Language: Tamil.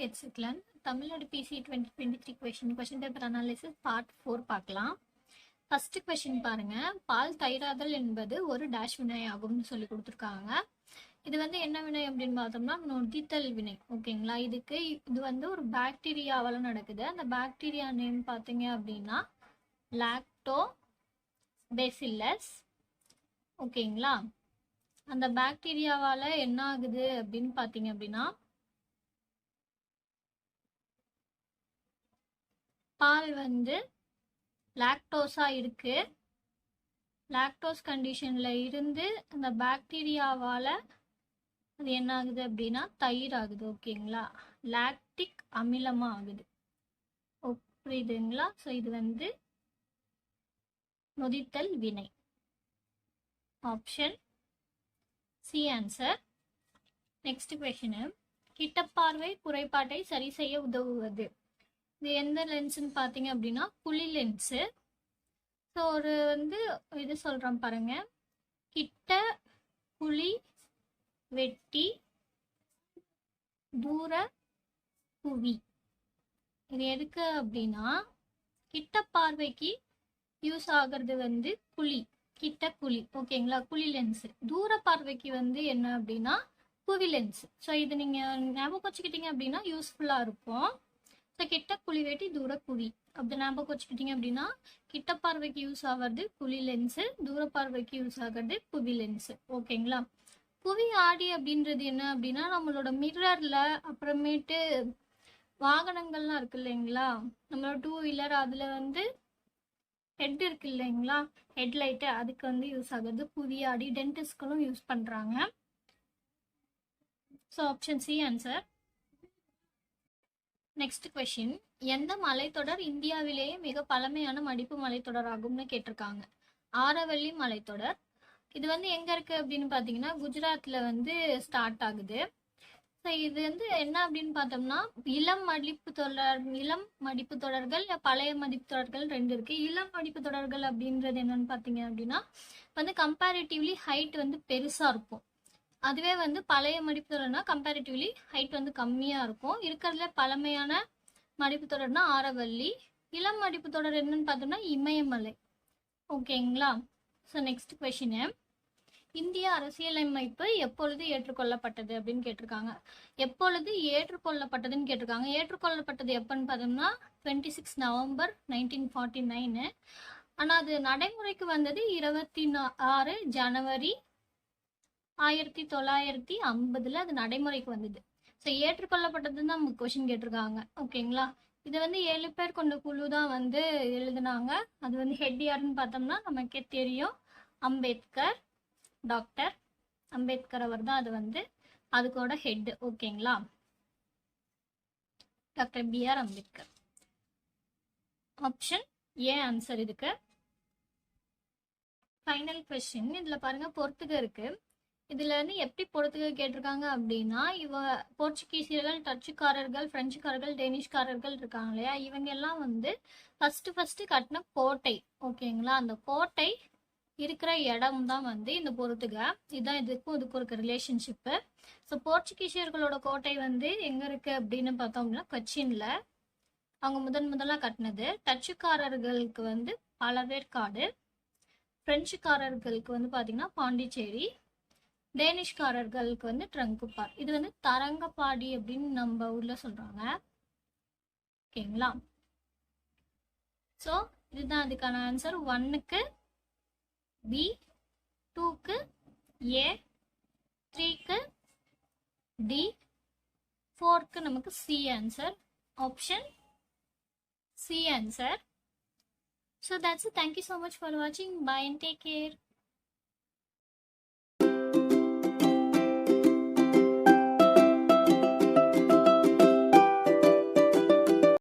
எக்ஸிக்லன் Tamil Nadu PC 2023 question paper analysis part 4 பார்க்கலாம். ஃபர்ஸ்ட் கொஸ்டின் பாருங்க. பால் தயிராதல் என்பது ஒரு டேஷ் வினை ஆகும்னு சொல்லி கொடுத்துருக்காங்க. இது என்ன வினை அப்படின்னு பார்த்தோம்னா நொதித்தல் வினை. ஓகேங்களா, இது ஒரு பாக்டீரியாவால நடக்குது. அந்த பாக்டீரியா நேம் பார்த்தீங்க அப்படின்னா லாக்டோ பேசில்லஸ். ஓகேங்களா, அந்த பாக்டீரியாவால என்ன ஆகுது அப்படின்னு பார்த்தீங்க அப்படின்னா பால் லாக்டோஸா இருக்கு. லாக்டோஸ் கண்டிஷன்ல இருந்து அந்த பாக்டீரியாவால அது என்ன ஆகுது அப்படின்னா தயிர் ஆகுது. ஓகேங்களா, லாக்டிக் அமிலமா ஆகுது. புரியுதுங்களா? ஸோ இது நொதித்தல் வினை. Option c answer. Next question, கிட்டப்பார்வை குறைபாட்டை சரி செய்ய உதவுவது. இது எந்த லென்ஸ்ன்னு பார்த்தீங்க அப்படின்னா குழி லென்ஸு. ஸோ ஒரு இது சொல்கிறோம் பாருங்க, கிட்ட குழி வெட்டி தூர குவி. இது எதுக்கு அப்படின்னா கிட்ட பார்வைக்கு யூஸ் ஆகிறது குழி, கிட்ட குழி. ஓகேங்களா, குழி லென்ஸ். தூர பார்வைக்கு என்ன அப்படின்னா குவி லென்ஸ். ஸோ இது நீங்கள் ஞாபகம் வச்சுக்கிட்டீங்க அப்படின்னா யூஸ்ஃபுல்லாக இருக்கும். ஸோ கிட்ட குழி வெட்டி தூர குவி அப்படி ஞாபகம் வச்சுக்கிட்டீங்க அப்படின்னா கிட்ட பார்வைக்கு யூஸ் ஆகிறது குழி லென்ஸு, தூர பார்வைக்கு யூஸ் ஆகிறது குவி லென்ஸு. ஓகேங்களா, குவி ஆடி அப்படின்றது என்ன அப்படின்னா நம்மளோட மிரர்ல அப்புறமேட்டு வாகனங்கள்லாம் இருக்கு இல்லைங்களா, நம்மளோட 2 வீலர் அதில் ஹெட் இருக்கு இல்லைங்களா, ஹெட்லைட்டு, அதுக்கு யூஸ் ஆகுறது குவி ஆடி. டென்டிஸ்ட்களும் யூஸ் பண்ணுறாங்க. So option c answer. Next question, எந்த மலைத்தொடர் இந்தியாவிலேயே மிக பழமையான மடிப்பு மலைத்தொடர் ஆகும்னு கேட்டிருக்காங்க. ஆரவல்லி மலைத்தொடர். இது எங்க இருக்கு அப்படின்னு பார்த்தீங்கன்னா குஜராத்ல ஸ்டார்ட் ஆகுது. ஸோ இது என்ன அப்படின்னு பார்த்தோம்னா இளம் மடிப்பு தொடர்கள், பழைய மடிப்பு தொடர்கள் 2 இருக்கு. இளம் மடிப்பு தொடர்கள் அப்படின்றது என்னன்னு பார்த்தீங்க அப்படின்னா கம்பேரிட்டிவ்லி ஹைட் பெருசா இருக்கும். அதுவே பழைய மடிப்பு தொடர்னா கம்பேரிட்டிவ்லி ஹைட் கம்மியா இருக்கும். இருக்கிறதுல பழமையான மடிப்பு தொடர்னா ஆரவல்லி. இளம் மடிப்பு தொடர் என்னன்னு பார்த்தோம்னா இமயமலை. ஓகேங்களா. ஸோ நெக்ஸ்ட் கொஸ்டின், இந்திய அரசியலமைப்பு எப்பொழுது ஏற்றுக்கொள்ளப்பட்டது அப்படின்னு கேட்டிருக்காங்க. எப்பொழுது ஏற்றுக்கொள்ளப்பட்டதுன்னு கேட்டிருக்காங்க. ஏற்றுக்கொள்ளப்பட்டது எப்பன்னு பார்த்தோம்னா 26 நவம்பர் 1949. ஆனால் அது நடைமுறைக்கு வந்தது 26 ஜனவரி 1950 அது நடைமுறைக்கு வந்தது. ஸோ ஏற்றுக்கொள்ளப்பட்டதுன்னு தான் கொஸ்டின் கேட்டிருக்காங்க. ஓகேங்களா, இது 7 பேர் கொண்ட குழு தான் எழுதுனாங்க. அது ஹெட் யாருன்னு பார்த்தோம்னா நமக்கே தெரியும், அம்பேத்கர். டாக்டர் அம்பேத்கர் அவர் தான் அது அதுக்கோட ஹெட். ஓகேங்களா, doctor BR Ambedkar. Option A answer இதுக்கு. ஃபைனல் கொஸ்டின், இதுல பாருங்க பொறுத்துக இருக்கு. இதுல எப்படி பொறுத்துக்க கேட்டிருக்காங்க அப்படின்னா போர்ச்சுகீசியர்கள், டச்சுக்காரர்கள், பிரெஞ்சுக்காரர்கள், டேனிஷ்காரர்கள் இருக்காங்க இல்லையா, இவங்க எல்லாம் ஃபர்ஸ்ட் கட்டின கோட்டை. ஓகேங்களா, அந்த கோட்டை இருக்கிற இடம் தான் இந்த பொறுத்துக. இதுதான் இதுக்கும் இருக்க ரிலேஷன்ஷிப்பு. ஸோ போர்ச்சுகீசியர்களோட கோட்டை எங்க இருக்கு அப்படின்னு பார்த்தோம் அப்படின்னா கொச்சின்ல அவங்க முதலாக கட்டினது. டச்சுக்காரர்களுக்கு பழவேற்காடு, பிரெஞ்சுக்காரர்களுக்கு பார்த்தீங்கன்னா பாண்டிச்சேரி, டேனிஷ்காரர்களுக்கு ட்ரங்குபார். இது தரங்கப்பாடி அப்படின்னு நம்ம ஊர்ல சொல்றாங்க. ஓகேங்களா, ஸோ இதுதான் அதுக்கான ஆன்சர். 1க்கு பி, 2க்கு ஏ, 3க்கு டி, 4க்கு நமக்கு C answer. Option c answer. So that's it. Thank you so much for watching. Bye and take care.